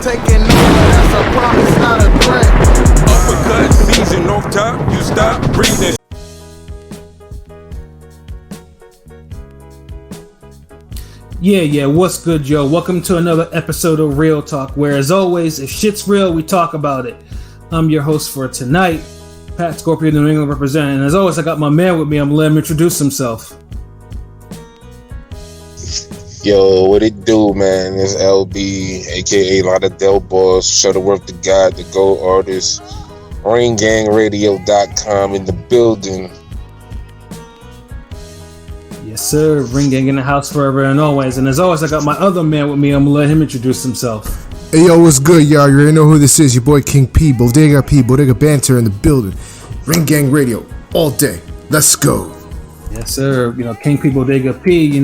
taking over, that's a promise, not a threat. Uppercut season off top, you stop breathing. Yeah, what's good, yo? Welcome to another episode of Real Talk, where, as always, if shit's real, we talk about it. I'm your host for tonight, Pat Scorpion, New England representing. And as always, I got my man with me. I'm gonna let him introduce himself. Yo, what it do, man? It's LB, aka Lotta Del Boss, Shuttleworth the God, the Go Artist, RingGangRadio.com in the building. Yes, sir. Ring Gang in the house forever and always. And as always, I got my other man with me. I'm gonna let him introduce himself. Hey, yo, what's good, y'all? You already know who this is. Your boy King P, Bodega Banter in the building. Ring Gang Radio, all day. Let's go. Yes, sir. You know, King P, Bodega P,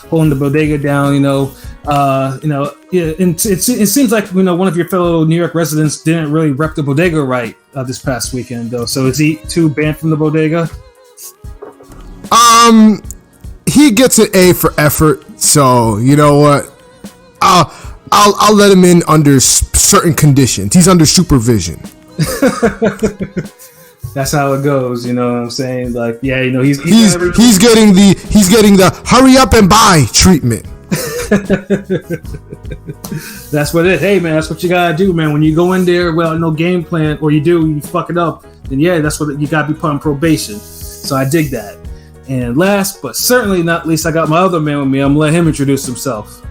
holding the bodega down, yeah, and it seems like, one of your fellow New York residents didn't really rep the bodega right this past weekend, though. So is he too banned from the bodega? He gets an A for effort, so you know what? I'll let him in under certain conditions. He's under supervision. That's how it goes, you know what I'm saying? Like, yeah, he's getting the hurry up and buy treatment. That's what it is. Hey, man, that's what you gotta do, man. When you go in there without no game plan, or you fuck it up, then yeah, that's what you gotta be put on probation. So I dig that. And last but certainly not least, I got my other man with me. I'm gonna let him introduce himself.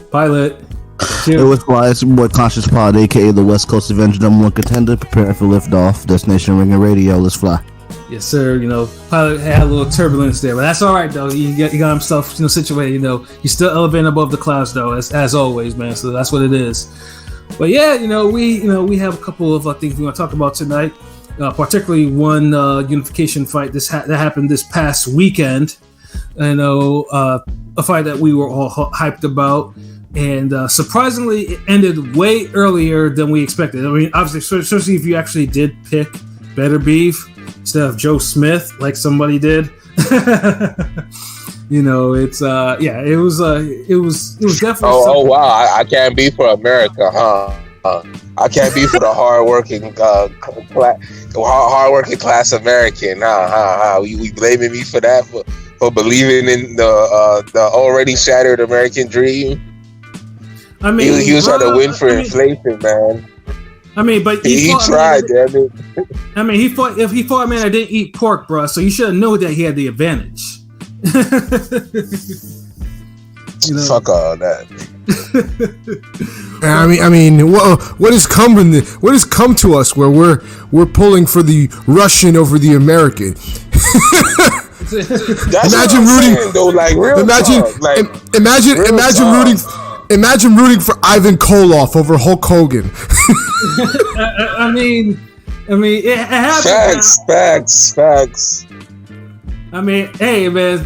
Pilot. Hey, what's fly? It's your boy Conscious Pod, aka the West Coast Avenger, #1 contender, preparing for liftoff. Destination Ring and Radio. Let's fly. Yes, sir. Pilot had a little turbulence there, but that's all right though. He got himself, situated. He's still elevating above the clouds though, as always, man. So that's what it is. But yeah, we have a couple of things we want to talk about tonight. Particularly one unification fight that happened this past weekend. A fight that we were all hyped about. And surprisingly, it ended way earlier than we expected. I mean, obviously, especially if you actually did pick Beterbiev instead of Joe Smith, like somebody did. It was definitely. Oh wow! I can't be for America, huh? I can't be for the hardworking class American. You blaming me for that for believing in the already shattered American dream? I mean, he was trying to win for inflation, man. I mean, but he tried, damn it. I mean, he fought a man that didn't eat pork, bro. So you should have known that he had the advantage. Fuck all that. I mean, what has come to us where we're pulling for the Russian over the American? Imagine rooting. Saying, though, like, imagine rooting for Ivan Koloff over Hulk Hogan. I mean, it happens. Facts. I mean, hey, man,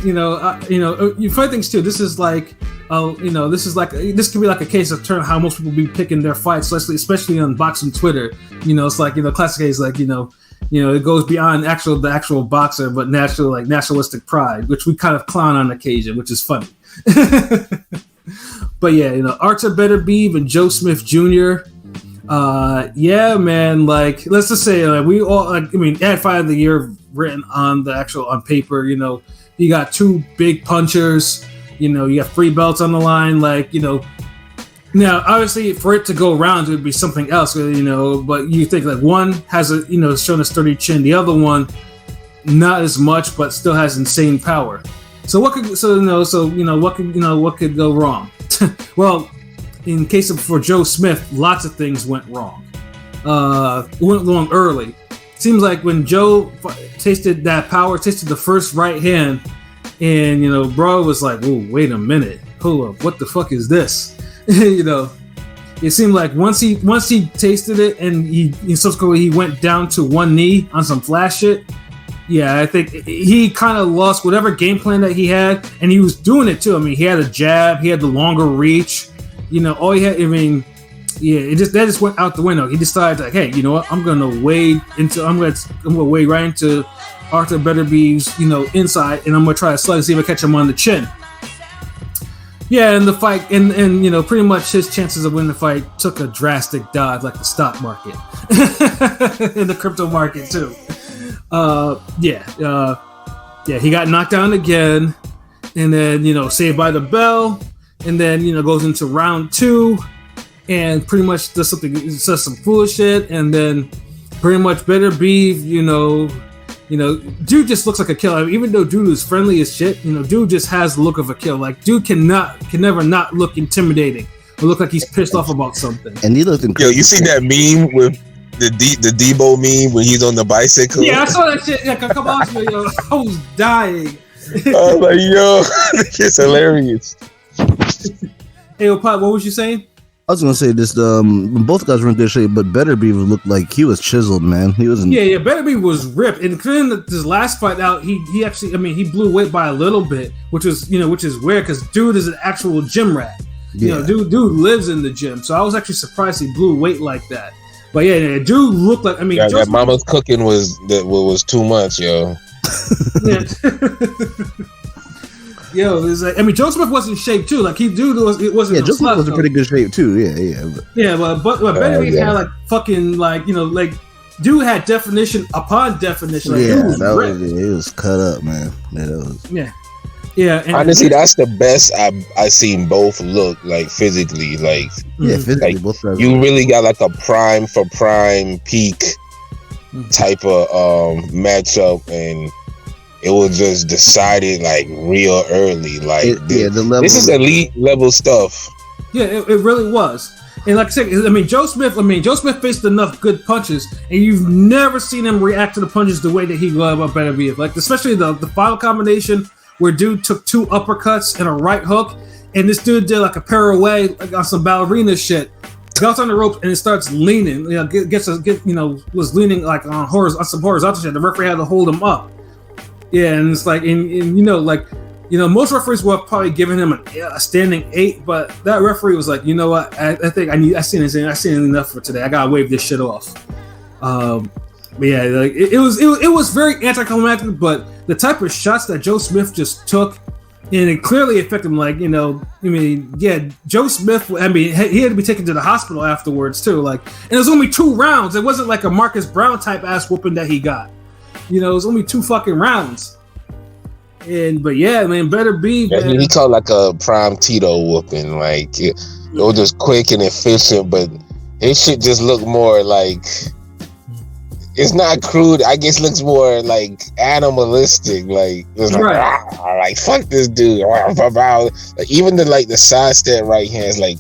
you find things too. This is like, this could be like a case of how most people be picking their fights, especially on boxing Twitter. It's like, classic case, like, it goes beyond the actual boxer, but nationalistic pride, which we kind of clown on occasion, which is funny. But yeah, Artur Beterbiev and Joe Smith Jr. Yeah, man. Like, let's just say, we all. Ad fight of the year written on paper. You got two big punchers. You got 3 belts on the line. Now obviously for it to go around, it would be something else. But you think like one has shown a sturdy chin, the other one not as much, but still has insane power. So what could go wrong? Well, in case for Joe Smith, lots of things went wrong. Went wrong early. Seems like when Joe tasted that power, tasted the first right hand, and bro was like, "Whoa, wait a minute, hold up, what the fuck is this?" It seemed like once he tasted it, and he subsequently went down to one knee on some flash shit. Yeah, I think he kind of lost whatever game plan that he had, and he was doing it too. I mean, he had a jab, he had the longer reach. All he had. That just went out the window. He decided, like, hey, you know what? I'm gonna wade right into Artur Beterbiev's, inside, and I'm gonna try to slug, see if I catch him on the chin. Yeah, and the fight, and you know, pretty much his chances of winning the fight took a drastic dive, like the stock market, in the crypto market too. He got knocked down again, and then you know, saved by the bell, and then you know, goes into round 2, and pretty much does some foolish shit, and then pretty much Beterbiev, you know, dude just looks like a killer. I mean, even though dude is friendly as shit, you know, dude just has the look of a killer. Like, dude can never not look intimidating or look like he's pissed off about something. And he looked incredible. Yo, you seen that meme with the Debo meme when he's on the bicycle? Yeah, I saw that shit like a couple hours ago. Yo, I was dying. I was like, yo, it's hilarious. Hey, what was you saying? I was gonna say this. Both guys were in good shape, but Beterbiev looked like he was chiseled, man. He was. Yeah. Beterbiev was ripped, and then this last fight out, he actually, I mean, he blew weight by a little bit, which is weird because dude is an actual gym rat. You know, dude lives in the gym, so I was actually surprised he blew weight like that. But yeah, dude looked like, I mean, that mama's cooking was too much, yo. Yeah. Yo, it's like, I mean, Joe Smith was in shape too. Like it wasn't. Yeah, Joe Smith was in pretty good shape too. Yeah. But Beterbiev had like fucking like, you know, like dude had definition upon definition. Like, it was cut up, man. Yeah. And honestly, that's the best I seen both look like physically. Like physically, like, both guys. You really got like a prime for prime peak type of matchup, and it was just decided like real early. Like this is elite level stuff. Yeah, it really was. And like I said, I mean, Joe Smith faced enough good punches, and you've never seen him react to the punches the way that he loved about Beterbiev. Like especially the final combination where dude took 2 uppercuts and a right hook, and this dude did like a pirouette like on some ballerina shit. Got on the rope and it starts leaning. You know, was leaning like on some horizontal shit. The referee had to hold him up. Yeah, and it's like, and you know, like, you know, most referees would have probably given him a standing 8, but that referee was like, you know what, I think I seen enough for today. I gotta wave this shit off. But yeah, like it was very anticlimactic, but the type of shots that Joe Smith just took, and it clearly affected him. Like, you know, I mean, yeah, Joe Smith, I mean, he had to be taken to the hospital afterwards too. Like, and it was only 2 rounds. It wasn't like a Marcus Brown type ass whooping that he got. You know, it was only 2 fucking rounds. But yeah, man, Beterbiev. Yeah, he called like a prime Tito whooping. Like it was just quick and efficient, but his shit just looked more like, it's not crude. I guess looks more like animalistic. Like it's like, like fuck this dude. Like even the side step right hands, like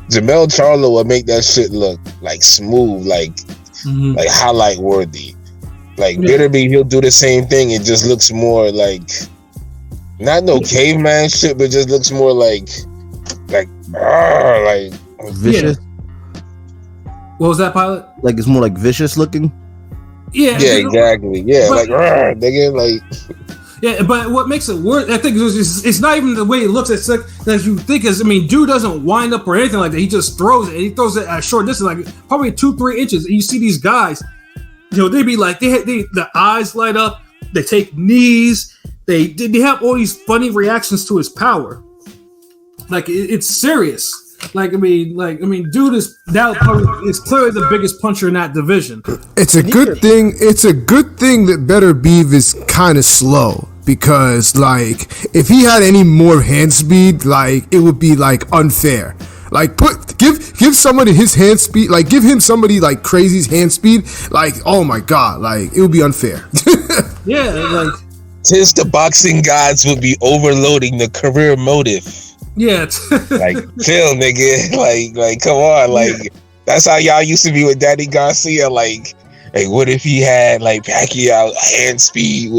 Jamel Charlo would make that shit look like smooth, like highlight worthy. Like Beterbiev, he'll do the same thing. It just looks more like not no caveman shit, but just looks more like vicious. What was that, Pilot? Like it's more like vicious looking. Yeah, exactly. Yeah, but, like nigga, like. Yeah, but what makes it worse, I think, it's not even the way it looks. It's like as you think is. I mean, dude doesn't wind up or anything like that. He just throws it. And he throws it at a short distance, like probably 2-3 inches. And you see these guys, you know, they be like, the eyes light up. They take knees. They have all these funny reactions to his power. Like it's serious. Like I mean, dude is now probably is clearly the biggest puncher in that division. It's a good thing. It's a good thing that Beterbiev is kind of slow, because like if he had any more hand speed, like it would be like unfair. Like give somebody his hand speed, like give him somebody like Crazy's hand speed, like oh my god, like it would be unfair. Yeah, like since the boxing gods would be overloading the career motive. Yeah, like chill, nigga. Like come on, like that's how y'all used to be with Danny Garcia. Like what if he had like Pacquiao hand speed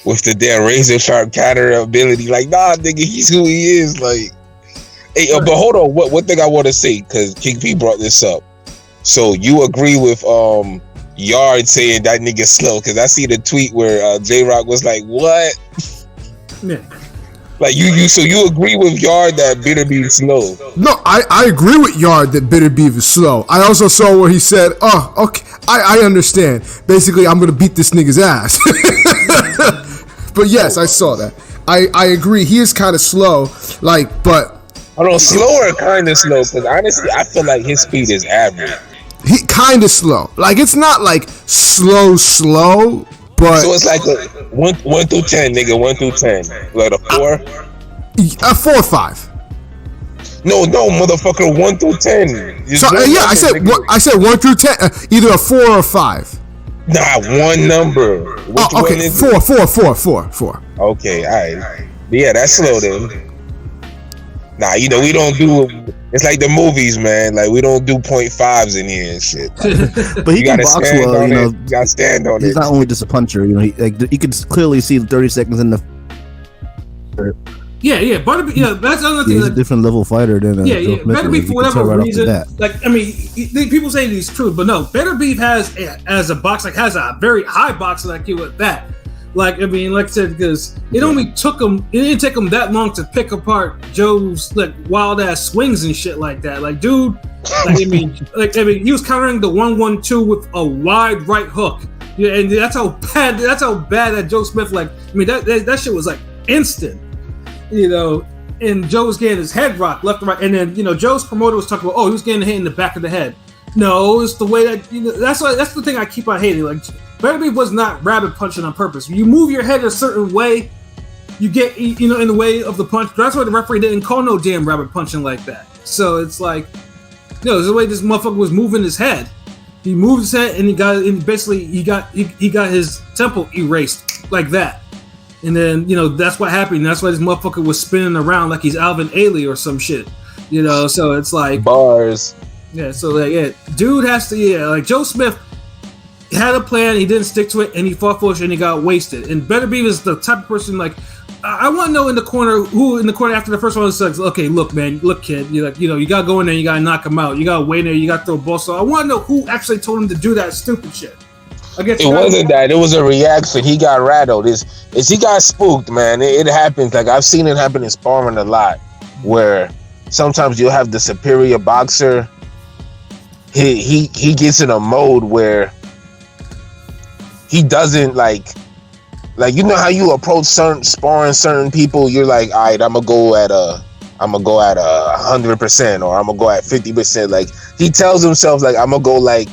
with the damn razor sharp counter ability? Like nah, nigga, he's who he is. Like, hey, but hold on, one thing I want to say, because King P brought this up. So you agree with Yard saying that nigga slow? Because I see the tweet where J-Rock was like, what? Yeah. Like so you agree with Yard that Beterbiev is slow? No, I agree with Yard that Beterbiev is slow. I also saw where he said, "Oh, okay, I understand. Basically, I'm gonna beat this nigga's ass." But yes, I saw that. I agree. He is kind of slow. Like, but Hold on, slow or kind of slow? Because honestly, I feel like his speed is average. He kind of slow. Like it's not like slow, but so it's like a 1 through 10, nigga. 1 through 10, like a 4. A 4 or 5. No, motherfucker. 1 through 10. So yeah, I said 1 through 10. Either a 4 or a 5. Nah, one number. Which okay, one is 4. Okay, all right. Yeah, that's slow then. Nah, we don't do. It's like the movies, man. Like we don't do 0.5s in here and shit. But he can box well, You gotta stand on it. He's not only just a puncher, you can clearly see 30 seconds in the. Yeah, Beterbiev. Yeah, that's another thing. He's a different level fighter than Beterbiev for whatever reason. Like, I mean, people say he's true, but no, Beterbiev has a very high boxing IQ with that. Like, I mean, like I said, because it didn't take him that long to pick apart Joe's like wild ass swings and shit like that. Like, dude, he was countering the 1-1-2 with a wide right hook. Yeah, and that's how bad that Joe Smith. Like, I mean, that shit was like instant. And Joe was getting his head rocked left and right, and then Joe's promoter was talking about, he was getting hit in the back of the head. No, it's the way that that's the thing I keep on hating. Like, Beterbiev was not rabbit punching on purpose. You move your head a certain way, you get in the way of the punch. That's why the referee didn't call no damn rabbit punching like that. So it's like, it's the way this motherfucker was moving his head. He moved his head and he got his temple erased like that. And then, that's what happened. That's why this motherfucker was spinning around like he's Alvin Ailey or some shit. So it's like bars. Yeah, so dude has to, like Joe Smith had a plan, he didn't stick to it, and he fought foolish and he got wasted. And Beterbiev is the type of person, like, I want to know who in the corner after the first one was like, okay, look, kid, you gotta go in there, you gotta knock him out, you gotta wait in there, you gotta throw a ball. So I want to know who actually told him to do that stupid shit. It wasn't that. It was a reaction. He got rattled. He got spooked, man. It happens. Like, I've seen it happen in sparring a lot, where sometimes you'll have the superior boxer. He gets in a mode where he doesn't like how you approach certain people. You're like, all right, I'm gonna go at 100%, or I'm gonna go at 50%. Like, he tells himself, like, I'm gonna go like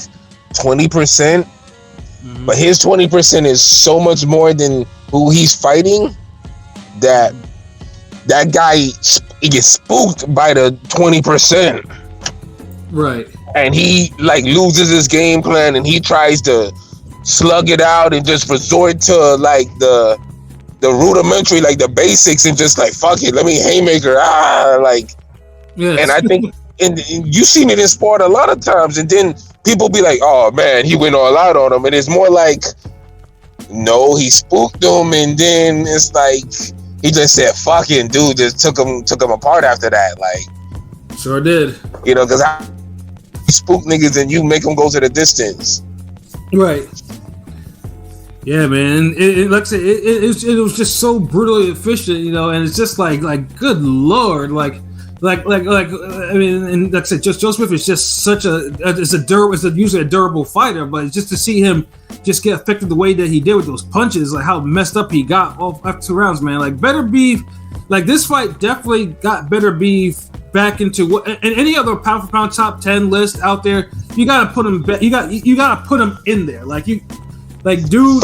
20%. But his 20% is so much more than who he's fighting that guy, he gets spooked by the 20%. Right. And he like loses his game plan and he tries to slug it out and just resort to like the rudimentary, like the basics, and just like, fuck it, let me haymaker. Yes. And I think and you've seen it in sport a lot of times, and then people be like, oh man, he went all out on him. And it's more like, no, he spooked him, and then it's like he just said fucking dude, just took him apart after that. Like, sure did. Because I spook niggas and you make them go to the distance. Right. Yeah, man. Like I said, it was just so brutally efficient, and it's just like good lord, like I mean, and like I said, just Joe Smith is just such usually a durable fighter, but just to see him just get affected the way that he did with those punches, like how messed up he got after 2 rounds, man. Like Beterbiev, like this fight definitely got Beterbiev back into what, and any other pound for pound top 10 list out there, you gotta put him back. You gotta put him in there, dude.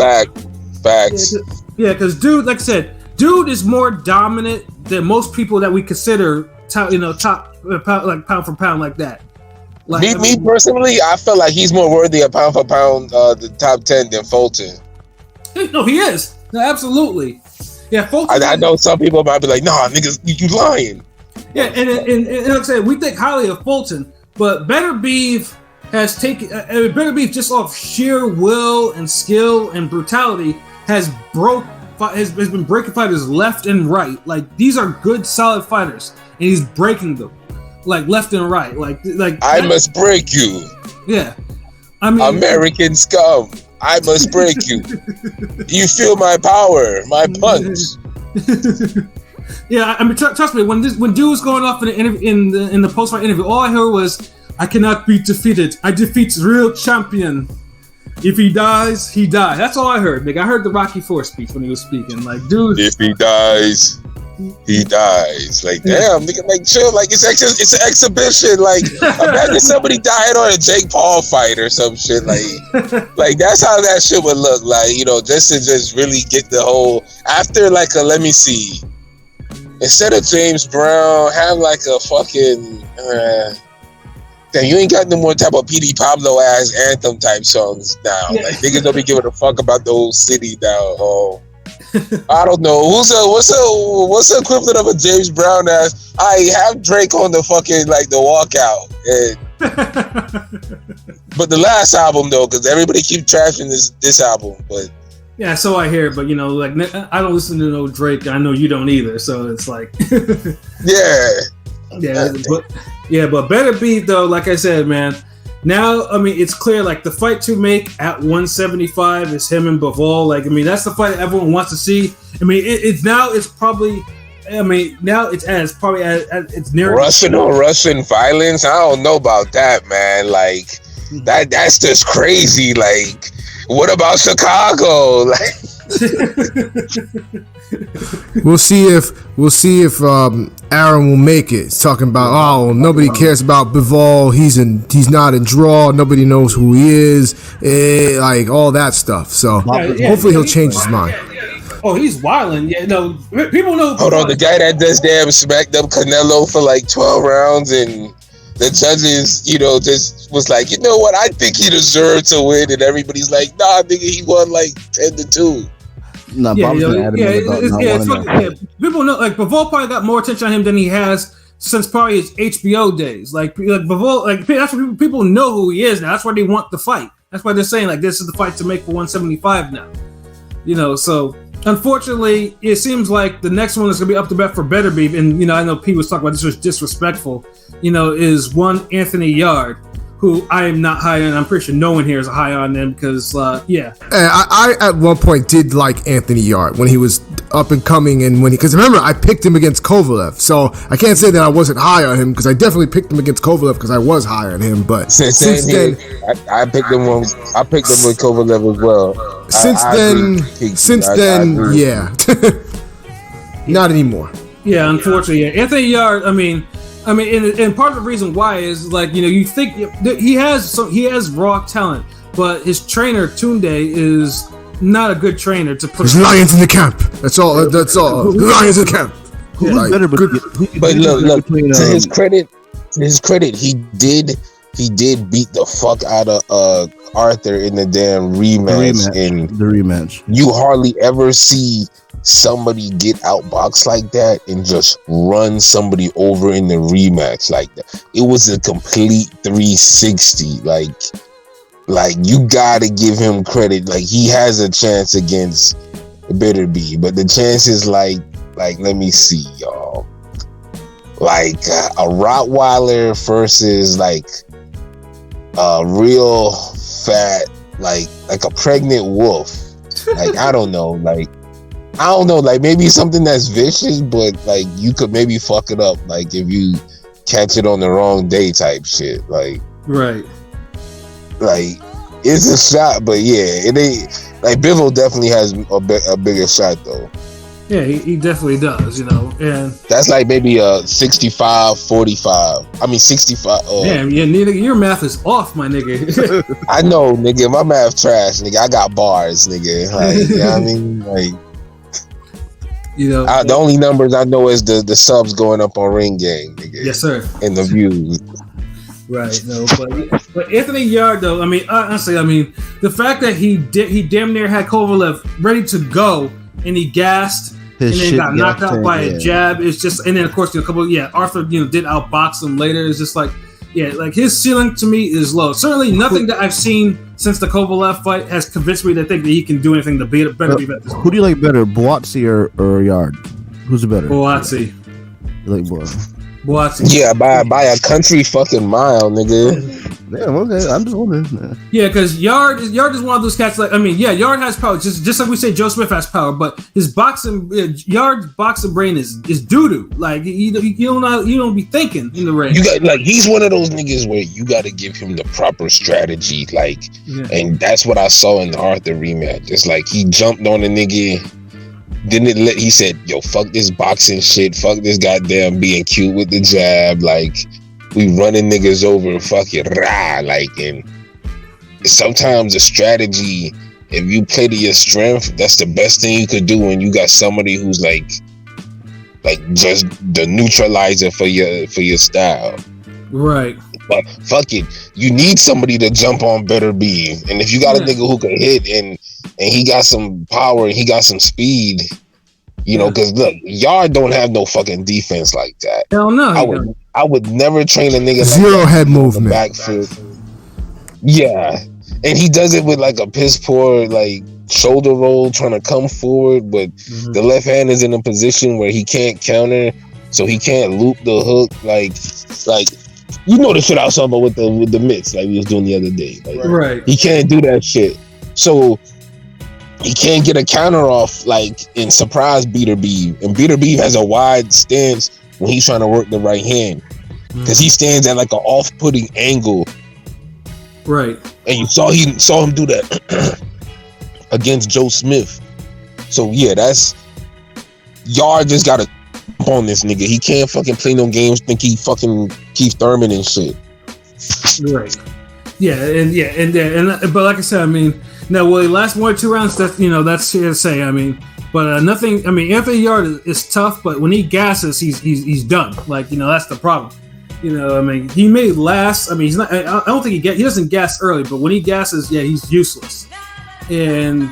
Facts. Yeah, because dude, like I said, dude is more dominant than most people that we consider top pound for pound like that. Like, me personally, I feel like he's more worthy of pound for pound the top 10 than Fulton. No, he is. No, absolutely. Yeah, Fulton. I know some people might be like, nah, niggas, you lying. Yeah, and like I said, we think highly of Fulton, but Beterbiev has taken Beterbiev just off sheer will and skill and brutality has been breaking fighters left and right. Like, these are good, solid fighters, and he's breaking them like left and right. Like I must break you. Yeah, I mean, American scum. I must break you. You feel my power, my punch. Yeah, I mean, trust me. When dude was going off in the post-fight interview, all I heard was, "I cannot be defeated. I defeat real champion. If he dies, he dies." That's all I heard, nigga. I heard the Rocky IV speech when he was speaking. Like, dude, if he dies, he dies. Like, damn, nigga, like, chill. Like, it's an exhibition. Like, imagine somebody died on a Jake Paul fight or some shit. Like that's how that shit would look. Like, you know, just to really get the whole after like a let me see. Instead of James Brown, have like a fucking. Damn, you ain't got no more type of PD Pablo ass anthem type songs now. Yeah. Like niggas don't be giving a fuck about the whole city now. Oh. I don't know. What's the equivalent of a James Brown ass? I have Drake on the fucking like the walkout. But the last album though, because everybody keep trashing this album. But yeah, so I hear. But you know, like I don't listen to no Drake. I know you don't either. So it's like but Beterbiev though. Like I said, man. Now, I mean, it's clear, like, the fight to make at 175 is him and Bivol. Like, I mean, that's the fight everyone wants to see. I mean, it's probably it's near Russian or Russian violence. I don't know about that, man. Like, that's just crazy. Like, what about Chicago? Like, we'll see if Aaron will make it. It's talking about nobody cares about Bivol. He's not in draw. Nobody knows who he is. Like all that stuff. So hopefully he'll change his mind. Oh, he's wilding. Yeah, no, people know. Hold on, the guy that just damn smacked up Canelo for like 12 rounds and the judges, you know, just was like, you know what? I think he deserved to win, and everybody's like, nah, nigga, he won like 10-2. No, people know like Bivol probably got more attention on him than he has since probably his HBO days. Like Bivol, like that's what people know who he is now. That's why they want the fight. That's why they're saying like this is the fight to make for 175 now. You know, so unfortunately, it seems like the next one is going to be up to bat for Beterbiev. And, you know, I know Pete was talking about this was disrespectful, you know, is one Anthony Yard, who I am not high on. I'm pretty sure no one here is high on them because, I at one point did like Anthony Yard when he was up and coming and because remember, I picked him against Kovalev. So I can't say that I wasn't high on him because I definitely picked him against Kovalev because I was high on him. But since then, I picked him with Kovalev as well. Since then, yeah. Not anymore. Yeah, unfortunately. Yeah. Anthony Yard, I mean, and part of the reason why is like, you know, you think he has raw talent, but his trainer Tunde is not a good trainer to put. There's lions in the camp. That's all. Lions in the camp. Who's better? But look. To his credit, he did beat the fuck out of Arthur in the damn rematch. The rematch. You hardly ever see somebody get outboxed like that and just run somebody over in the rematch like that. It was a complete 360. Like you gotta give him credit. Like he has a chance against Beterbiev, but the chances like let me see, y'all. Like a Rottweiler versus like a real fat like a pregnant wolf. Like I don't know, like maybe something that's vicious, but like you could maybe fuck it up, like if you catch it on the wrong day type shit. Like right. Like it's a shot, but yeah, it ain't like Bivol definitely has a bigger shot though. Yeah, he definitely does, you know, and that's like maybe a 65-45. I mean 65. Damn, yeah, nigga, your math is off, my nigga. I know, nigga, my math trash, nigga. I got bars, nigga. Like, you know what I mean? Like, you know, the only numbers I know is the subs going up on Ring Game, nigga. Yes, sir. And the views. Right, no, but Anthony Yard though, I mean, honestly, the fact that he damn near had Kovalev ready to go and he gassed and then got knocked out by a jab. It's just, and then of course, you know, Arthur, you know, did outbox him later. It's just like, yeah, like his ceiling to me is low. Certainly, nothing that I've seen since the Kovalev fight has convinced me to think that he can do anything to beat it. Who do you like better, Boatzy or Yard? Who's better? Boatzy. You like Boatzy? Yeah, by a country fucking mile, nigga. Damn, okay. I'm just wondering. Yeah, because Yard is one of those cats. Like, I mean, yeah, Yard has power. Just like we say, Joe Smith has power, but his Yard's boxing brain is doo doo. Like you don't be thinking in the ring. You got like he's one of those niggas where you got to give him the proper strategy. Like, and that's what I saw in the Arthur rematch. It's like he jumped on a nigga. he said, yo, fuck this boxing shit, fuck this goddamn being cute with the jab, like we running niggas over, fuck it, rah, like, and sometimes a strategy, if you play to your strength, that's the best thing you could do when you got somebody who's like just the neutralizer for your style. Right. But fuck it, you need somebody to jump on Beterbiev, and if you got a nigga who can hit and he got some power and he got some speed, you know, because look, Yard don't have no fucking defense like that. Hell no. I would never train a nigga zero like head movement. Backfield. Yeah, and he does it with like a piss poor like shoulder roll, trying to come forward, but the left hand is in a position where he can't counter, so he can't loop the hook. Like you know the shit I was talking about with the mitts, like we was doing the other day. Like, right. He can't do that shit. So he can't get a counter off like in surprise Beterbiev. And Beterbiev has a wide stance when he's trying to work the right hand. Because he stands at like an off-putting angle. Right. And you saw him do that against Joe Smith. So yeah, that's Yard just gotta on this nigga. He can't fucking play no games, think he fucking Keith Thurman and shit. Right. But like I said, I mean, now will he last more than 2 rounds? That's that's fair to say. I mean, but nothing. I mean, Anthony Yard is tough, but when he gasses, he's done. Like that's the problem. I mean, he may last. I mean, he's not. I don't think he doesn't gas early, but when he gasses, he's useless. But in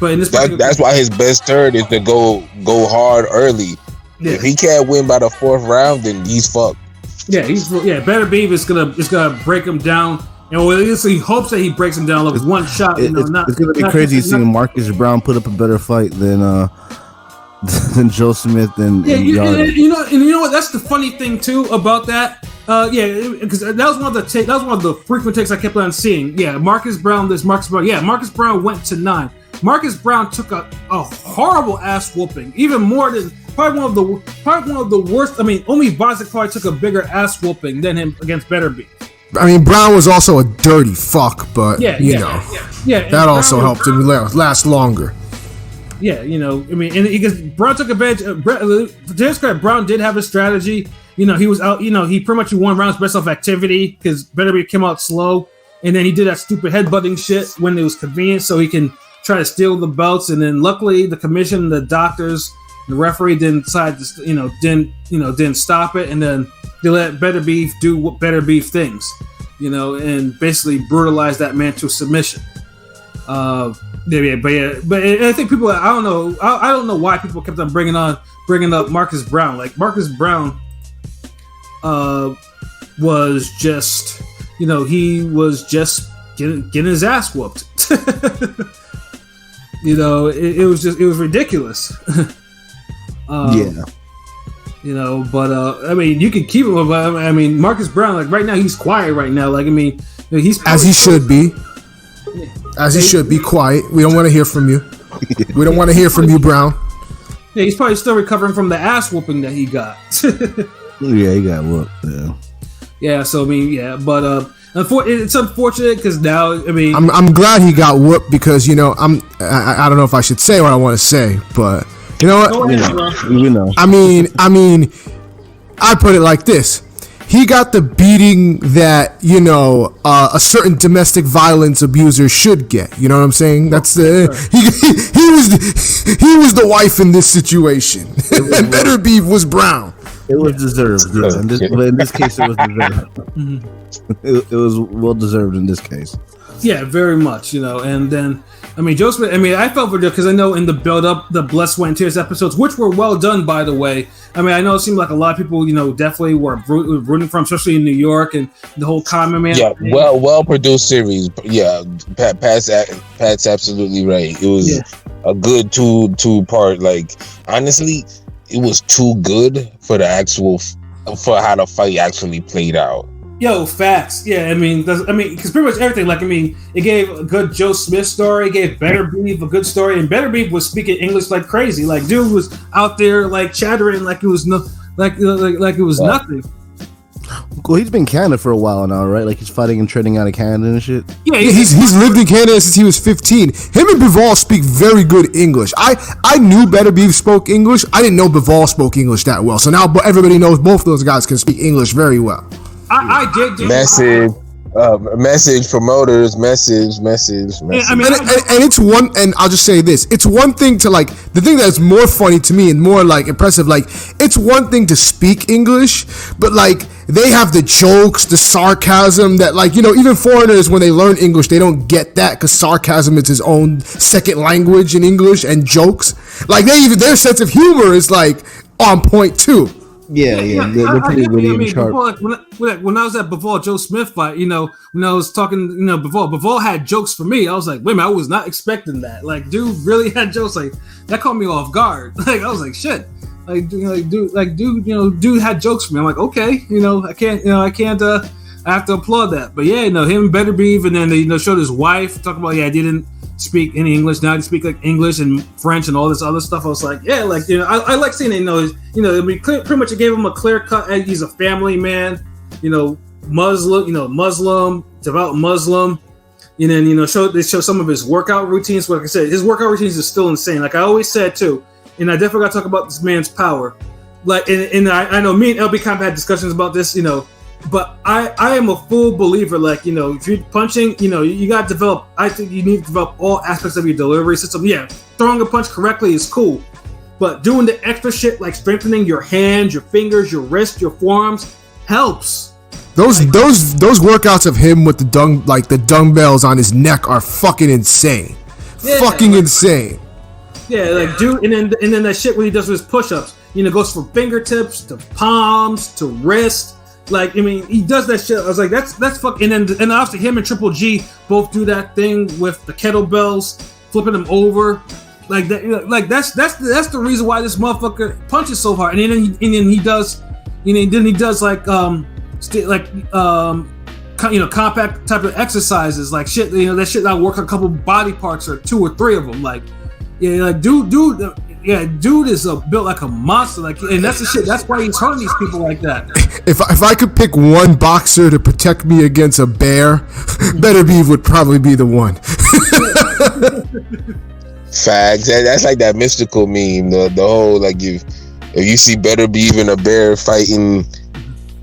this, that's why his best third is to go hard early. Yeah. If he can't win by the 4th round, then he's fucked. Beterbiev is gonna break him down, and at least he hopes that he breaks him down with one shot. It's gonna be crazy seeing Marcus Brown put up a better fight than Joe Smith and Yard. And you know what? That's the funny thing too about that. Because that was one of the frequent takes I kept on seeing. Yeah, Marcus Brown. Yeah, Marcus Brown went to 9. Marcus Brown took a horrible ass whooping, even more than. Probably one of the worst. I mean, Omi Bozic probably took a bigger ass whooping than him against Beterbiev. I mean, Brown was also a dirty fuck, but that also helped him last longer. Yeah, I mean, and because Brown took advantage. To his credit, Brown did have a strategy. He was out. He pretty much won rounds based off activity because Beterbiev came out slow, and then he did that stupid headbutting shit when it was convenient, so he can try to steal the belts. And then luckily, the commission, the doctors. The referee didn't decide to, didn't stop it, and then they let Beterbiev do what Beterbiev things, and basically brutalize that man to submission. But I think people, I don't know why people kept on bringing up Marcus Brown. Like Marcus Brown, was just, he was just getting his ass whooped. It was ridiculous. But I mean, you can keep him. But I mean, Marcus Brown, like right now, he's quiet right now. Like I mean, he's as he should be. As he should be quiet. We don't want to hear from you. We don't want to hear from you, Brown. Yeah, he's probably still recovering from the ass whooping that he got. Yeah, he got whooped. Yeah. Yeah. So I mean, but it's unfortunate because now I mean, I'm glad he got whooped because I don't know if I should say what I want to say, but. You know what? We know. I mean, I put it like this: he got the beating that a certain domestic violence abuser should get. You know what I'm saying? That's the he was the wife in this situation, and Beterbiev was Brown. It was deserved. Yeah. In this case, it was deserved. It was well deserved in this case. Yeah, very much. And then. I mean, Joe Smith, I felt for Joe because I know in the build-up, the Blood, Sweat, and Tears episodes, which were well done, by the way. I mean, I know it seemed like a lot of people, definitely were rooting for him, especially in New York and the whole Common Man. Yeah, well-produced series. Yeah, Pat's absolutely right. It was a good two-part. Like, honestly, it was too good for for how the fight actually played out. Yo, facts. Yeah, because pretty much everything. Like, it gave a good Joe Smith story. It gave Beterbiev a good story, and Beterbiev was speaking English like crazy. Like, dude was out there like chattering like it was like it was nothing. Well, he's been in Canada for a while now, right? Like he's fighting and training out of Canada and shit. Yeah, he's lived in Canada since he was 15. Him and Bivol speak very good English. I knew Beterbiev spoke English. I didn't know Bivol spoke English that well. So now everybody knows both of those guys can speak English very well. I did message promoters, message. Yeah, I mean, and it's one, and I'll just say this: it's one thing to like the thing that's more funny to me and more like impressive. Like it's one thing to speak English, but like they have the jokes, the sarcasm that like even foreigners when they learn English they don't get that because sarcasm is his own second language in English and jokes. Like their sense of humor is like on point too. Yeah, they're pretty really sharp. When I was at Bivol Joe Smith fight, when I was talking, Bivol had jokes for me. I was like, wait a minute, I was not expecting that. Like, dude really had jokes. Like, that caught me off guard. Like, I was like, shit. Dude had jokes for me. I'm like, okay, I have to applaud that. But yeah, him and Beterbiev, and then they showed his wife talk about I didn't speak any English. Now I speak like English and French and all this other stuff. I was like, yeah, like I like seeing it. Pretty much it gave him a clear cut. He's a family man, Muslim, devout Muslim. And then they show some of his workout routines. Like I said, his workout routines is still insane. Like I always said too, and I definitely got to talk about this man's power. Like, and I know me and LB kind of had discussions about this, But I am a full believer, like, if you're punching, you got to develop, I think you need to develop all aspects of your delivery system. Yeah, throwing a punch correctly is cool. But doing the extra shit, like strengthening your hands, your fingers, your wrists, your forearms, helps. Those workouts of him with the dumbbells on his neck are fucking insane. Insane. Yeah, like, dude, and then that shit when he does with his push-ups, goes from fingertips to palms to wrist. Like, he does that shit. I was like, that's fucking. And obviously him and Triple G both do that thing with the kettlebells, flipping them over, like that. Like that's the reason why this motherfucker punches so hard. And then he does compact type of exercises, like shit. That shit that work a couple body parts or 2 or 3 of them. Like, yeah, like dude is built like a monster, like, and that's the shit. That's why he's hurting these people like that. If I could pick one boxer to protect me against a bear, Beterbiev would probably be the one. Facts. That's like that mystical meme. The whole like if you see Beterbiev and a bear fighting,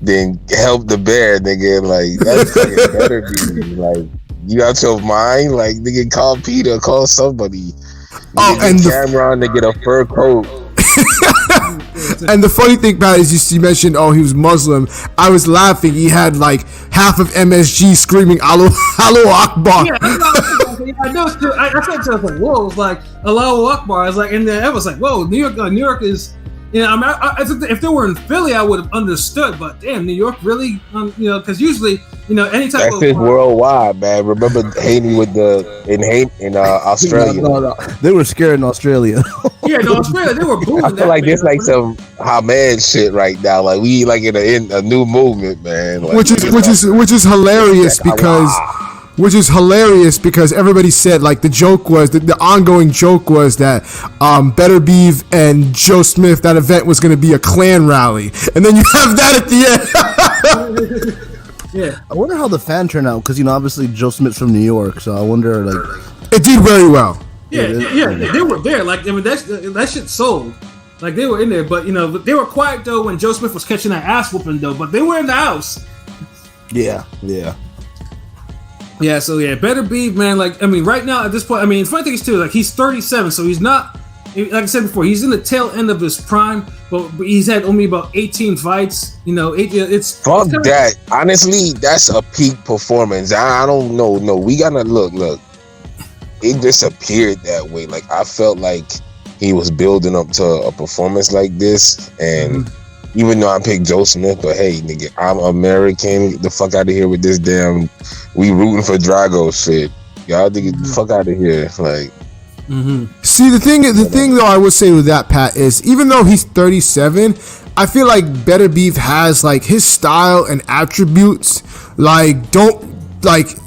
then help the bear, nigga. Like that's fucking Beterbiev. Like you out your mind. Like nigga, call Peter, call somebody. And Cameron to get a fur coat. And the funny thing about it is you mentioned, he was Muslim. I was laughing. He had like half of MSG screaming Allahu Akbar. Yeah, I know. I said to him, like, whoa, it was like Allahu Akbar. I was like, and then I was like, whoa, New York is. I think if they were in Philly, I would have understood. But damn, New York really, because usually, any type that's of. That's worldwide, man. Remember Haiti in Australia? No. They were scared in Australia. Yeah, in Australia, they were booing. I feel like this like some Hamed shit right now. Like we like in a new movement, man. Like, which is hilarious because. Which is hilarious because everybody said, like, the joke was, the ongoing joke was that Beterbiev and Joe Smith, that event was going to be a Klan rally. And then you have that at the end. Yeah. I wonder how the fan turned out because, obviously Joe Smith's from New York, so I wonder, like... It did very well. Yeah, they were there. Like, that shit sold. Like, they were in there, but, they were quiet, though, when Joe Smith was catching that ass whooping, though, but they were in the house. Yeah. Yeah, so yeah, Beterbiev, man. Like, right now at this point, the funny thing is too, like, he's 37, so he's not, like I said before, he's in the tail end of his prime, but he's had only about 18 fights. It's fuck that. Honestly, that's a peak performance. I don't know. No, we gotta look. It disappeared that way. Like I felt like he was building up to a performance like this, and. Even though I picked Joe Smith, but hey, nigga, I'm American. Get the fuck out of here with this damn. We rooting for Drago shit. Y'all nigga, the fuck out of here. Like, See, the thing though, I would say with that, Pat, is even though he's 37, I feel like Beterbiev has like his style and attributes. Like,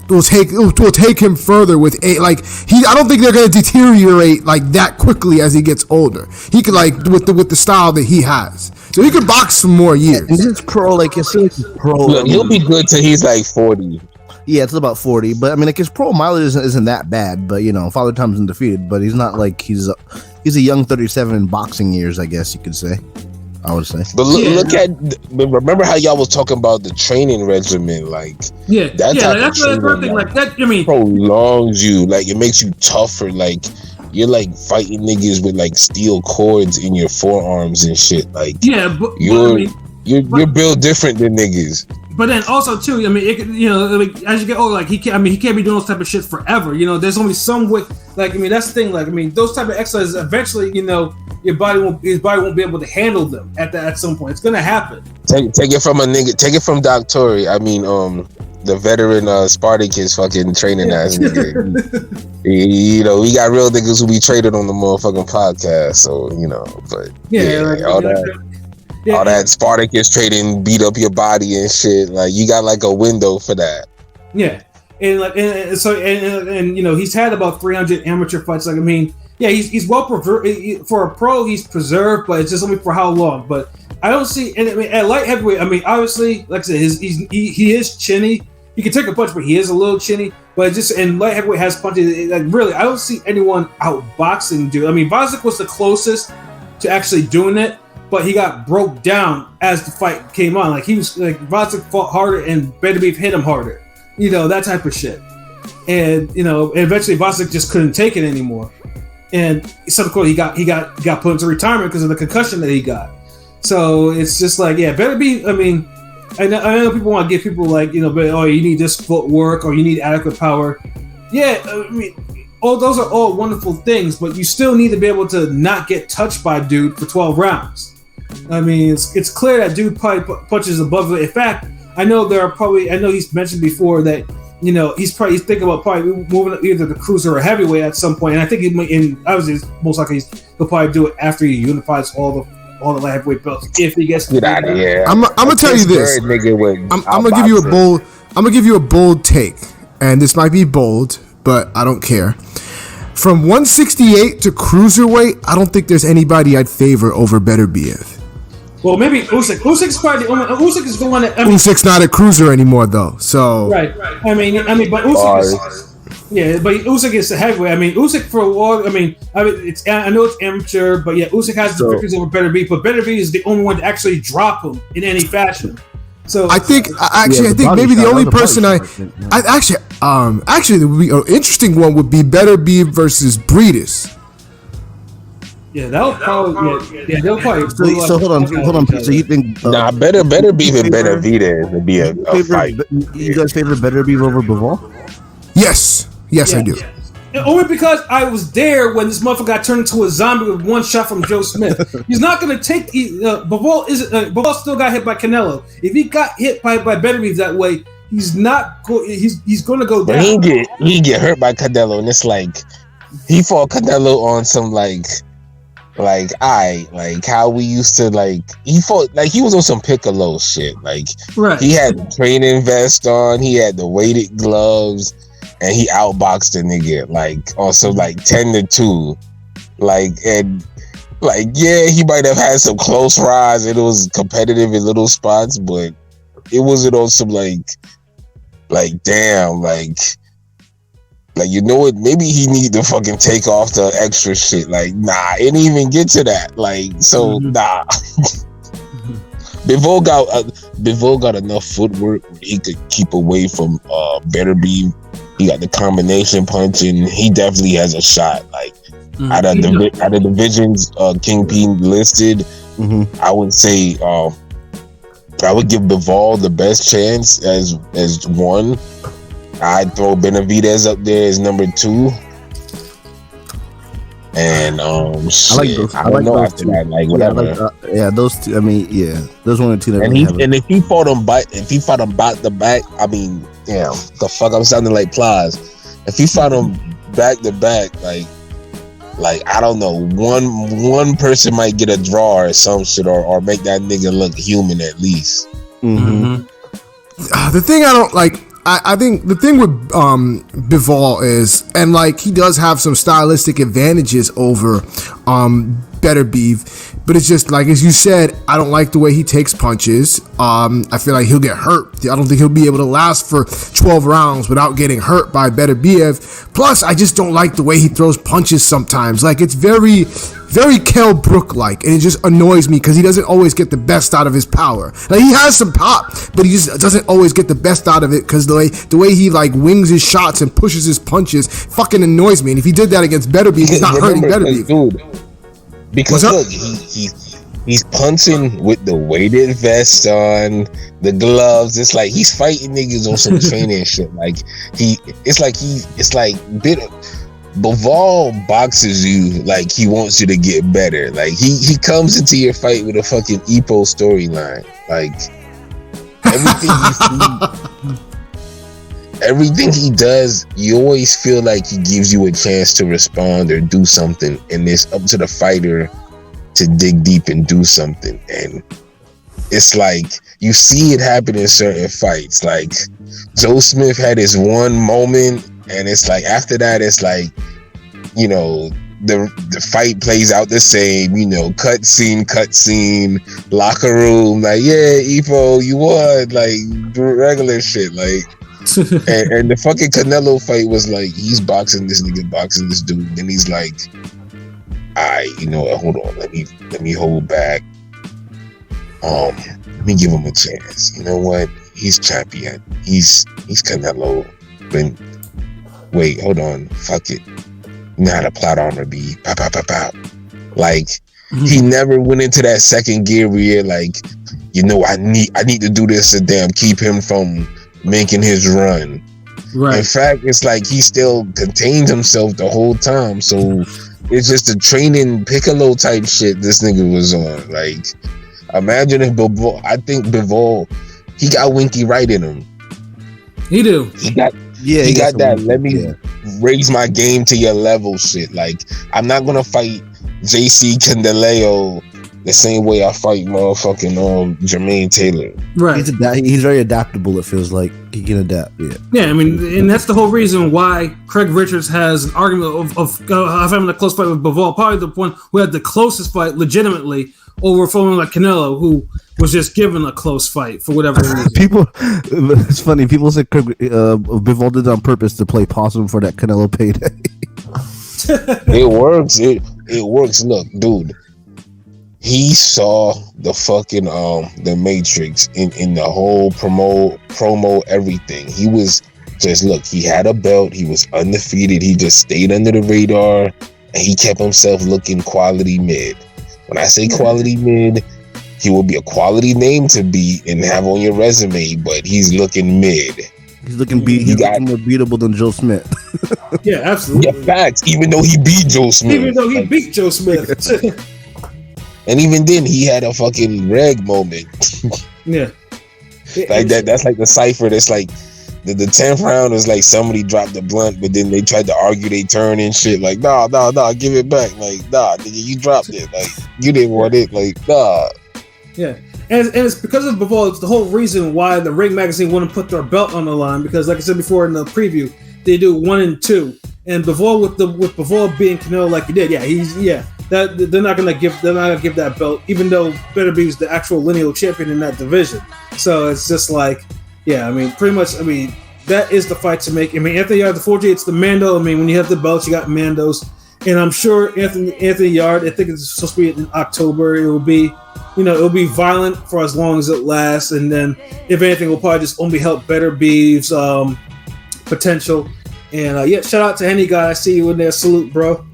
will take him further with I don't think they're gonna deteriorate like that quickly as he gets older. He could with the style that he has. So he could box for more years. And his pro, like his pro, Look, he'll be good till he's like 40. Yeah, it's about 40. But I mean, like his pro mileage isn't that bad. But you know, Father Time's undefeated. But he's not like he's a young 37 in boxing years, I guess you could say. I would say. But remember how y'all was talking about the training regimen, like that's the first thing. Like that, I mean, prolongs you, like it makes you tougher. Like you're like fighting niggas with like steel cords in your forearms and shit. Like you're built different than niggas. But then also too, I mean, as you get older, like he can't be doing those type of shit forever. You know, there's only some way. Like I mean, that's the thing. Like I mean, those type of exercises eventually, his body won't be able to handle them at some point. It's gonna happen. Take it from a nigga. Take it from Doc Torrey. I mean, the veteran Spartacus fucking training ass nigga. We got real niggas who be traded on the motherfucking podcast. So all that Spartacus training beat up your body and shit. Like you got like a window for that. Yeah, and he's had about 300 amateur fights. Like I mean, yeah, he's well for a pro. He's preserved, but it's just only for how long. But I don't see. And I mean, at light heavyweight, I mean, obviously, like I said, he is chinny. He can take a punch, but he is a little chinny. But and light heavyweight has punches. Like really, I don't see anyone outboxing dude. I mean, Vazik was the closest to actually doing it. But he got broke down as the fight came on. Like he was like Vazik fought harder and Beterbiev hit him harder. That type of shit. And eventually Vazik just couldn't take it anymore. And subsequently he got put into retirement because of the concussion that he got. So it's just like, yeah, Beterbiev. I mean, I know people want to give people like you need this footwork or you need adequate power. Yeah, I mean. Those are all wonderful things, but you still need to be able to not get touched by dude for 12 rounds. I mean, it's clear that dude probably punches above it. In fact, I know he's mentioned before that he's thinking about probably moving either the cruiser or heavyweight at some point. And I think most likely he'll probably do it after he unifies all the light heavyweight belts if he gets get out of here. I'm gonna tell you this. I'm gonna give you a bold take, and this might be bold, but I don't care. From 168 to cruiserweight, I don't think there's anybody I'd favor over Beterbiev. Well, maybe Usyk. Usyk's probably the only. Usyk is the one that. Usyk's not a cruiser anymore, though. So right. I mean, but Usyk is. But Usyk is the heavyweight. I mean, Usyk for a while. I know it's amateur, but yeah, Usyk has the victories over Beterbiev. But Beterbiev is the only one to actually drop him in any fashion. So I think maybe the only person actually the interesting one would be Beterbiev versus Breedis. Yeah, they'll probably. So hold on. So you think Beterbiev and Benavidez would be a fight? You guys favor Beterbiev over Bivol? Yes, I do. And only because I was there when this motherfucker got turned into a zombie with one shot from Joe Smith. He's not going to take. Bivol still got hit by Canelo. If he got hit by Beterbiev that way, he's not. He's going to go down. He get hurt by Canelo, and it's like he fought Canelo on some like how we used to he fought like he was on some Piccolo shit. Like right. He had the training vest on, he had the weighted gloves. And he outboxed the nigga also 10-2, he might have had some close rides and it was competitive in little spots, but it wasn't on some damn what? Maybe he need to fucking take off the extra shit. Nah, it didn't even get to that. Nah. Bivol got enough footwork where he could keep away from Beterbiev. He got the combination punching. He definitely has a shot. Out of the divisions Kingpin listed, I would say I would give Bivol the best chance as one. I'd throw Benavidez up there as number 2. And shit, I don't know after that, whatever. Those two. I mean, those one or two. And if he fought him back to back, I mean, damn, the fuck, I'm sounding like Plies. If he fought him back to back, I don't know, one person might get a draw or some shit, or make that nigga look human at least. The thing I don't like. I think the thing with Bivol is, and he does have some stylistic advantages over Beterbiev, But it's just like, as you said, I don't like the way he takes punches. I feel like he'll get hurt. I don't think he'll be able to last for 12 rounds without getting hurt by Beterbiev. Plus, I just don't like the way he throws punches sometimes. Like, it's very, very Kell Brook-like, and it just annoys me because he doesn't always get the best out of his power. Like, he has some pop, but he just doesn't always get the best out of it because the way he like wings his shots and pushes his punches fucking annoys me. And if he did that against Beterbiev, he's not hurting Beterbiev. Dude, because look, he's punching with the weighted vest on, the gloves. It's like he's fighting niggas on some training shit. Like it's like Bivol boxes you like he wants you to get better. Like he comes into your fight with a fucking Epo storyline. Like everything he does, you always feel like he gives you a chance to respond or do something, and it's up to the fighter to dig deep and do something. And it's like you see it happen in certain fights. Like Joe Smith had his one moment, and it's like after that, it's like, you know, the fight plays out the same, you know, cut scene, locker room, like, yeah, Epo, you won, like regular shit, like. and the fucking Canelo fight was like, he's boxing this nigga, boxing this dude, and he's like, you know what, hold on, let me hold back. Let me give him a chance. You know what? He's champion. He's Canelo. But wait, hold on, fuck it. You know how the plot armor be. Pow, pow, pow, pow. Like, he never went into that second gear where you're like, you know, I need to do this to damn keep him from making his run. Right. In fact, it's like he still contained himself the whole time. So it's just a training Piccolo type shit this nigga was on. Like, imagine if Bivol, I think Bivol, he got Winky right in him. He do. He got that. Let me raise my game to your level shit. Like, I'm not gonna fight JC Candeleo the same way I fight motherfucking Jermaine Taylor. Right. He's very adaptable. It feels like he can adapt. Yeah. I mean, and that's the whole reason why Craig Richards has an argument of having a close fight with Bivol. Probably the one who had the closest fight legitimately over someone like Canelo, who was just given a close fight for whatever reason. It's funny. People say Bivol did it on purpose to play possum for that Canelo payday. It works. It works. Look, dude. He saw the fucking the Matrix in the whole promo everything. He was just, look, he had a belt, he was undefeated, he just stayed under the radar, and he kept himself looking quality mid. When I say quality mid, he will be a quality name to beat and have on your resume, but he's looking mid. He's looking more beatable than Joe Smith. Yeah, absolutely. Yeah, facts. Even though he beat Joe Smith. And even then, he had a fucking reg moment. Yeah. Like that. That's like the cipher. That's like the 10th round is like somebody dropped the blunt, but then they tried to argue they turn and shit. Like, nah, give it back. Like, nah, nigga, you dropped it. Like, you didn't want it. Like, nah. Yeah. And it's because of Bivol. It's the whole reason why the Ring magazine wouldn't put their belt on the line, because, like I said before in the preview, they do 1 and 2. And Bivol with Bivol being Canelo like he did, that they're not gonna give that belt, even though Beterbiev is the actual lineal champion in that division. So it's just like, yeah, I mean, pretty much, I mean, that is the fight to make. I mean, Anthony Yard, the 4G, it's the Mando. I mean, when you have the belts, you got Mandos, and I'm sure Anthony Yard, I think it's supposed to be in October. It'll be violent for as long as it lasts, and then if anything, will probably just only help Beterbiev's potential. And shout out to Henny God. I see you in there. Salute, bro.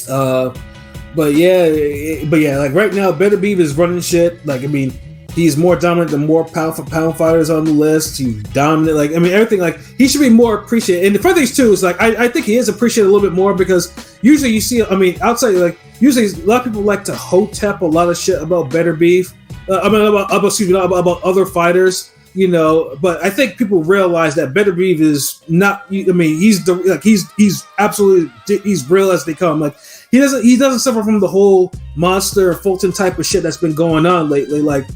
But yeah, like right now, Beterbiev is running shit. Like, I mean, he's more dominant than more pound for pound fighters on the list. He's dominant. Like, I mean, everything. Like, he should be more appreciated. And the funny thing too is, like, I think he is appreciated a little bit more, because usually you see, I mean, outside, like, usually a lot of people like to hotep a lot of shit about Beterbiev. About other fighters. You know, but I think people realize that Beterbiev is not. I mean, he's absolutely, he's real as they come. Like, he doesn't suffer from the whole Monster Fulton type of shit that's been going on lately. Like,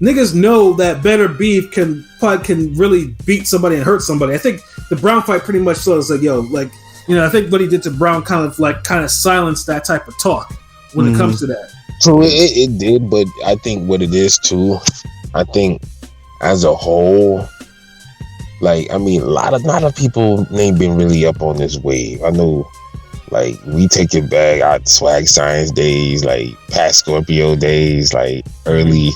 niggas know that Beterbiev can really beat somebody and hurt somebody. I think the Brown fight pretty much shows, like, yo, like, you know, I think what he did to Brown kind of silenced that type of talk when it comes to that. So it did, but I think what it is too, I think as a whole, like, I mean, a lot of people ain't been really up on this wave. I know, like, we take it back, our Swag Science days, like past Scorpio days, like early,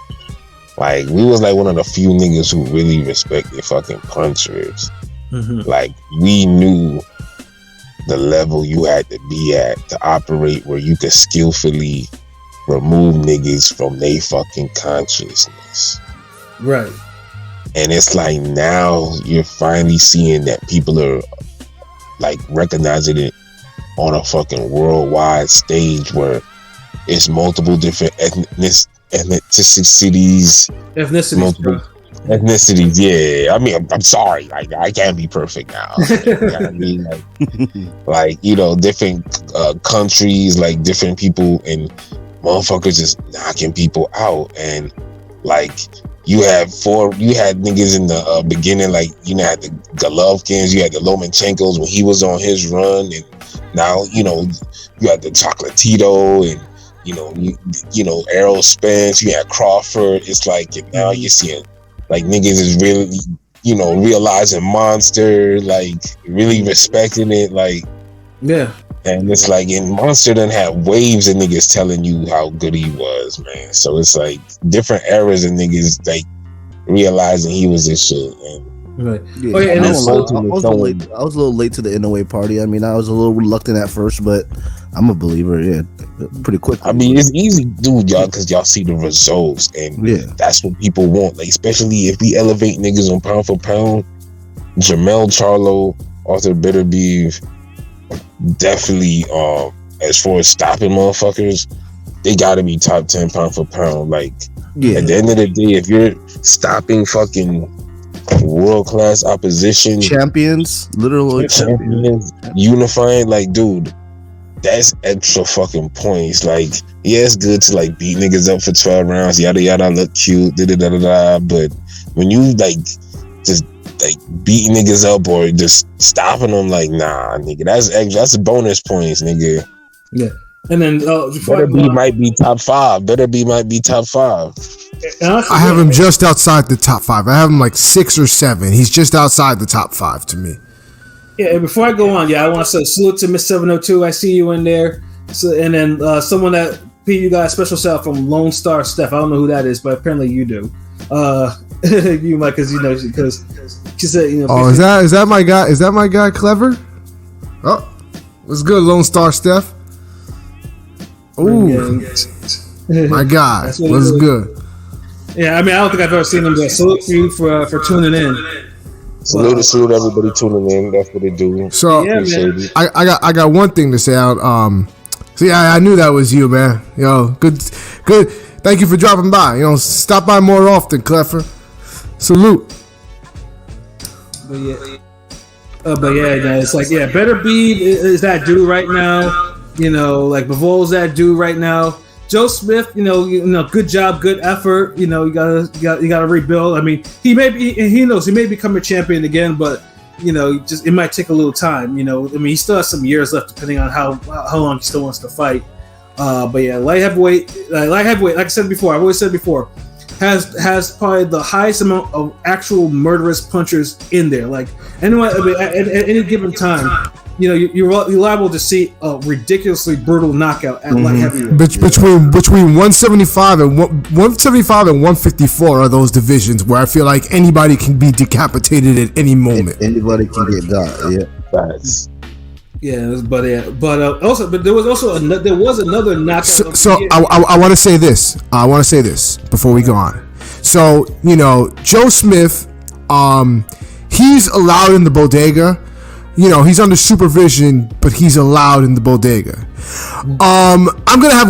like we was like one of the few niggas who really respected fucking punchers. Mm-hmm. Like, we knew the level you had to be at to operate where you could skillfully remove niggas from their fucking consciousness. Right. And it's like now you're finally seeing that people are like recognizing it on a fucking worldwide stage where it's multiple different ethnicities. Multiple ethnicities, yeah. I mean, I'm sorry, I can't be perfect now. You know what I mean? Like, you know, different countries, like different people, and motherfuckers just knocking people out. And like, you had niggas in the beginning, like, you know, had the Golovkins, you had the Lomachenko's when he was on his run, and now, you know, you had the Chocolatito, and you know Errol Spence, you had Crawford. It's like, and now you're seeing like niggas is really, you know, realizing Monster, like really respecting it, like, yeah. And it's like, in Monster done had waves of niggas telling you how good he was, man. So it's like different eras of niggas like realizing he was this shit. And right. Yeah. Oh, yeah, and I was a little late to the NOA party. I mean, I was a little reluctant at first, but I'm a believer. Yeah, pretty quick. I mean, it's easy, dude, y'all, because y'all see the results, and that's what people want. Like, especially if we elevate niggas on pound for pound, Jamel Charlo, Artur Beterbiev, definitely. As far as stopping motherfuckers, they got to be top 10 pound for pound. Like, at the end of the day, if you're stopping fucking world class opposition, champions, literal champions, unifying, like, dude, that's extra fucking points. Like, yeah, it's good to like beat niggas up for 12 rounds, yada yada, look cute, da da da da. But when you like just like beating niggas up or just stopping them, like, nah, nigga, that's extra. That's bonus points, nigga. Yeah. And then might be top 5. Beterbiev might be top 5. I have him just outside the top 5. I have him like 6 or 7. He's just outside the top 5 to me. Yeah, and before I go on, I want to say salute to Miss 702. I see you in there. So, and then someone that you got a special shout out from Lone Star Steph. I don't know who that is, but apparently you do. You might, because she said, you know. Oh, is that my guy? Is that my guy, Clever? Oh, what's good, Lone Star Steph? Ooh, my God, what's good? Yeah, I mean, I don't think I've ever seen him. But salute for you for tuning in. Salute everybody tuning in. That's what they do. So I got one thing to say out. So yeah, I knew that was you, man. Yo, good. Thank you for dropping by. You know, stop by more often, Clever. Salute. But yeah, it's like, yeah, Beterbiev is that dude right now. You know, like Bivol's that dude right now. Joe Smith, you know, good job, good effort. You know, you gotta rebuild. I mean, he may become a champion again, but you know, it might take a little time. You know, I mean, he still has some years left, depending on how long he still wants to fight. But yeah, light heavyweight, like I said before, I've always said before, has probably the highest amount of actual murderous punchers in there. Like, anyway, I mean, at any given time, you know, you're liable to see a ridiculously brutal knockout at light heavyweight. Between 175 and 154 are those divisions where I feel like anybody can be decapitated at any moment. Anybody can get got. Yeah, that's. Yeah, but there was another knockout. So I want to say this. Before we go on. So, you know, Joe Smith, he's allowed in the bodega. You know, he's under supervision, but he's allowed in the bodega. I'm gonna have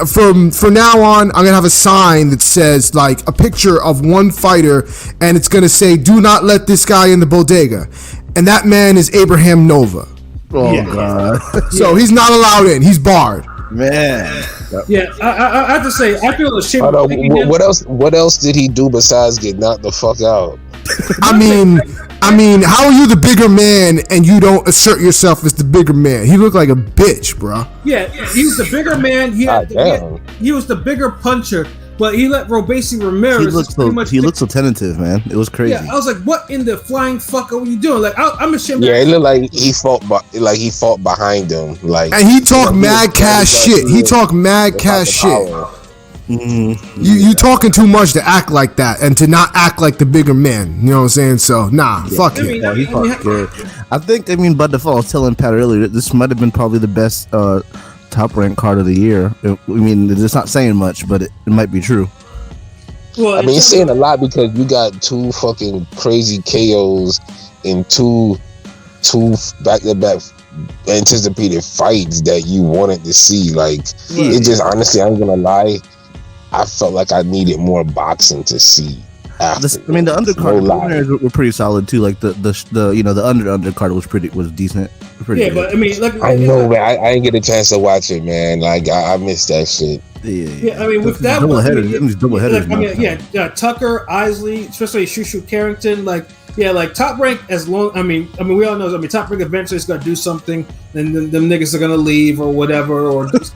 from now on, I'm gonna have a sign that says, like, a picture of one fighter, and it's gonna say, "Do not let this guy in the bodega," and that man is Abraham Nova. Oh God! So he's not allowed in. He's barred. Man. Yeah, I have to say, I feel ashamed. What else did he do besides get knocked the fuck out? I mean, how are you the bigger man and you don't assert yourself as the bigger man? He looked like a bitch, bro. Yeah, he was the bigger man. He was the bigger puncher, but he let Robesi Ramirez. He looked so tentative, man. It was crazy. Yeah, I was like, "What in the flying fuck are you doing?" Like, I'm ashamed. Yeah, it looked like he fought behind him. Like, and he talked mad cash shit. He talked mad cash shit. Mm-hmm. You talking too much to act like that and to not act like the bigger man. You know what I'm saying? So fuck it. He fought good. I think by default, I was telling Pat earlier, this might have been probably the best top ranked card of the year. I mean, it's not saying much, but it might be true. Well, I mean, it's saying a lot because you got two fucking crazy KOs in two back-to-back anticipated fights that you wanted to see. Like, it just, honestly, I'm gonna lie, I felt like I needed more boxing to see. The undercard were pretty solid too. Like the undercard was decent. Good. But I mean, like, I know, man. I didn't get a chance to watch it, man. Like I missed that shit. Yeah. I mean, with that double headers. Tucker, Isley, especially Shushu Carrington, like Top Rank. As long, I mean, we all know. I mean, Top Rank eventually is gonna do something, and then them niggas are gonna leave or whatever, or just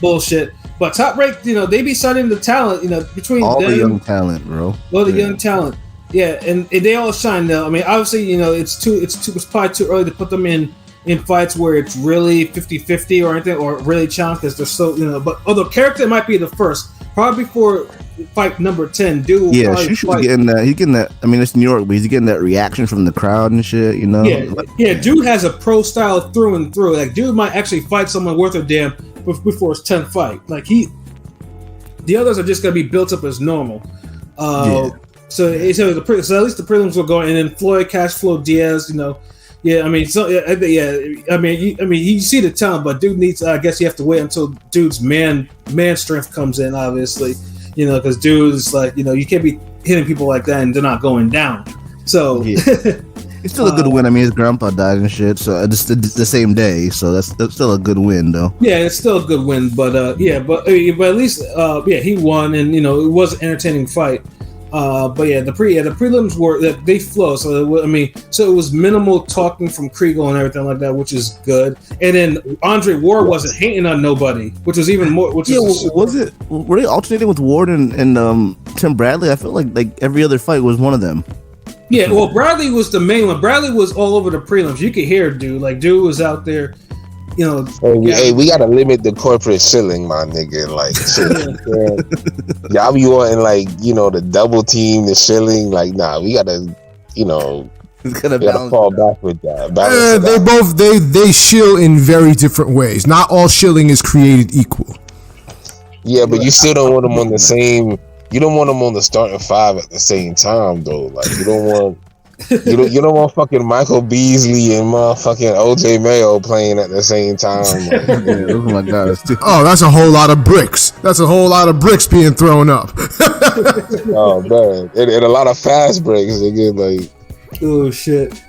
bullshit. But Top Rank, they be signing the talent, between all them, the young talent, bro. All the young talent, yeah, and they all shine though. I mean, obviously, it's probably too early to put them in fights where it's really 50-50 or anything, or really challenge because they're so, but although character might be the first, probably before fight number 10, dude. Yeah, Shushu's getting that. He's getting that. I mean, it's New York, but he's getting that reaction from the crowd and shit. Yeah, dude has a pro style through and through. Like, dude might actually fight someone worth a damn before his 10th fight. Like the others are just gonna be built up as normal. So at least the prelims will go, and then Floyd Cashflow Diaz, Yeah, I mean, I mean, you see the talent, but dude needs. I guess you have to wait until dude's man strength comes in, obviously, because dude's like, you can't be hitting people like that and they're not going down. So it's still a good win. I mean, his grandpa died and shit, so just the same day. So that's still a good win, though. Yeah, it's still a good win, but at least he won, and it was an entertaining fight. The prelims were that they flow. So it was minimal talking from Kriegel and everything like that, which is good. And then Andre Ward wasn't hating on nobody, which was even more. Were they alternating with Ward and Tim Bradley? I feel like every other fight was one of them. Yeah, well, Bradley was the main one. Bradley was all over the prelims. You could hear dude. Like, dude was out there. Hey, we gotta limit the corporate shilling, my nigga. Like, y'all be wanting the double team, the shilling. Like, nah, we gotta, gotta fall back with that. They shill in very different ways. Not all shilling is created equal. Yeah, but you still don't want them on the same. You don't want them on the starting five at the same time, though. Like, you don't want. You don't want fucking Michael Beasley and motherfucking OJ Mayo playing at the same time. Oh my god! Oh, that's a whole lot of bricks. That's a whole lot of bricks being thrown up. Oh man, and a lot of fast breaks. They get like, oh shit.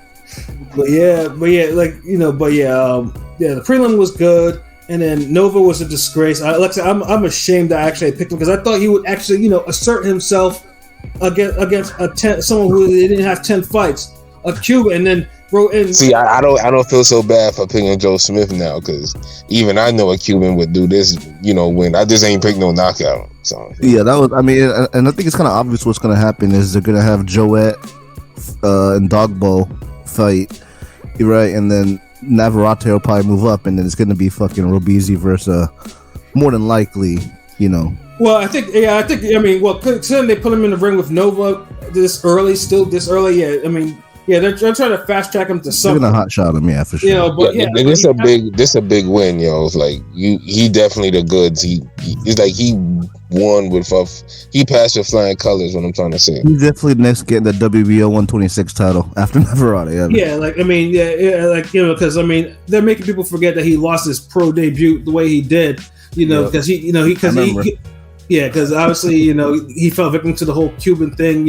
The prelim was good, and then Nova was a disgrace. I'm ashamed that I actually picked him because I thought he would actually assert himself against someone who didn't have 10 fights, a Cuban, and then wrote in. See, I don't feel so bad for picking Joe Smith now because even I know a Cuban would do this, win. I just ain't picked no knockout. So yeah, that was. I mean, and I think it's kind of obvious what's going to happen is they're going to have Joette and Dogbo fight, right, and then Navarrete will probably move up, and then it's going to be fucking Robesi versus more than likely, Well, I think, considering they put him in the ring with Nova this early, they're trying to fast track him to something. They're gonna hot shot him, yeah, for sure. This a big win, It's like he definitely the goods. It's like he won with he passed with flying colors. What I'm trying to say. He's definitely next getting the WBO 126 title after Navarrete. Because they're making people forget that he lost his pro debut the way he did. Because obviously, he fell victim to the whole Cuban thing,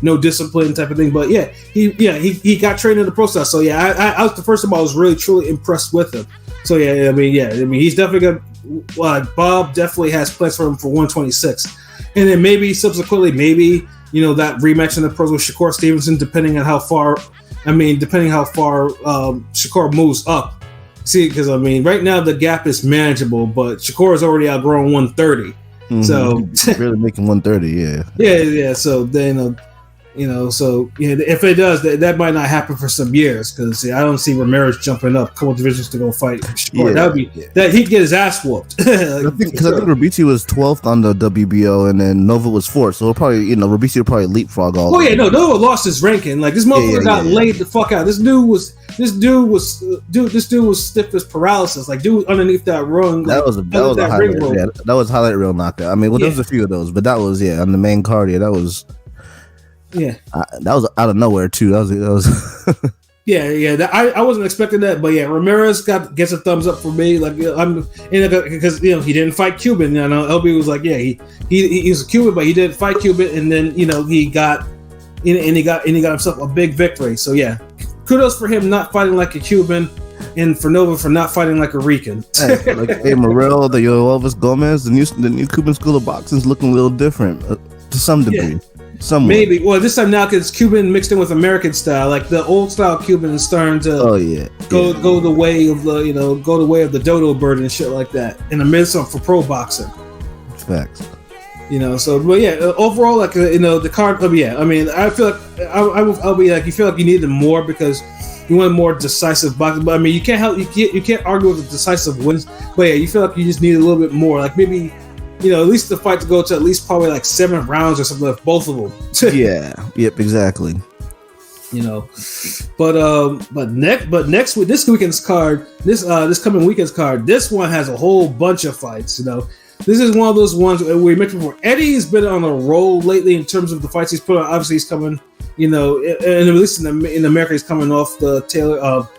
no discipline type of thing. But he got trained in the process. So I was the first time I was really truly impressed with him. So he's definitely Bob definitely has plans for him for 126, and then maybe subsequently, that rematch in the pros with Shakur Stevenson, depending how far Shakur moves up. See, because right now the gap is manageable, but Shakur is already outgrown 130. Mm-hmm. So really making 130, yeah. Yeah. So then, if it does, that might not happen for some years because I don't see Ramirez jumping up a couple divisions to go fight Shakur. That he'd get his ass whooped. I think Ribisi was 12th on the WBO, and then Nova was 4th. So probably Ribisi will probably leapfrog all. Oh yeah, Nova lost his ranking. Like this motherfucker got laid the fuck out. This dude was stiff as paralysis. Like dude underneath that rung. That was a highlight. Yeah, that was highlight reel knockout. There was a few of those, but that was on the main card. Yeah, that was. Yeah, that was out of nowhere too. That was. I wasn't expecting that, but Ramirez gets a thumbs up for me. Like because he didn't fight Cuban. LB was like, he was a Cuban, but he didn't fight Cuban, and then he got himself a big victory. So kudos for him not fighting like a Cuban, and for Nova for not fighting like a Rican. Hey, Morel, the Elvis Gomez, the new Cuban school of boxing is looking a little different to some degree. Yeah. Somewhat. Maybe. Well, this time now because Cuban mixed in with American style, like the old style Cuban is starting to go the way of the dodo bird and shit like that, in the midst of for pro boxing. Facts. Overall, the card. I feel like I'll be like you feel like you needed more because you want more decisive boxing. But you can't argue with the decisive wins. But you feel like you just need a little bit more, like maybe. At least the fight to go to at least probably like 7 rounds or something, like both of them. Yep, exactly. But next week, this weekend's card, this coming weekend's card, this one has a whole bunch of fights. This is one of those ones where we mentioned before. Eddie's been on a roll lately in terms of the fights he's put on. Obviously, he's coming, and at least in America, he's coming off the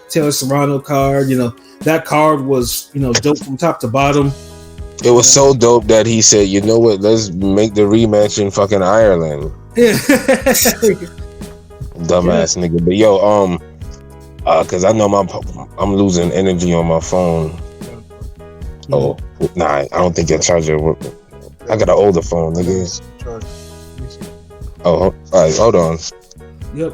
Taylor Serrano card. That card was dope from top to bottom. It was so dope that he said, "You know what? Let's make the rematch in fucking Ireland." Yeah. Dumbass nigga. But cause I know I'm losing energy on my phone. Oh, nah, I don't think that charger works. I got an older phone, nigga. Oh, all right, hold on. Yep.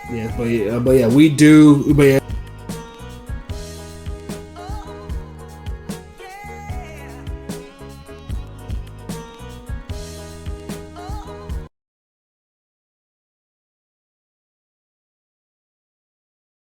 Yeah, but we do. But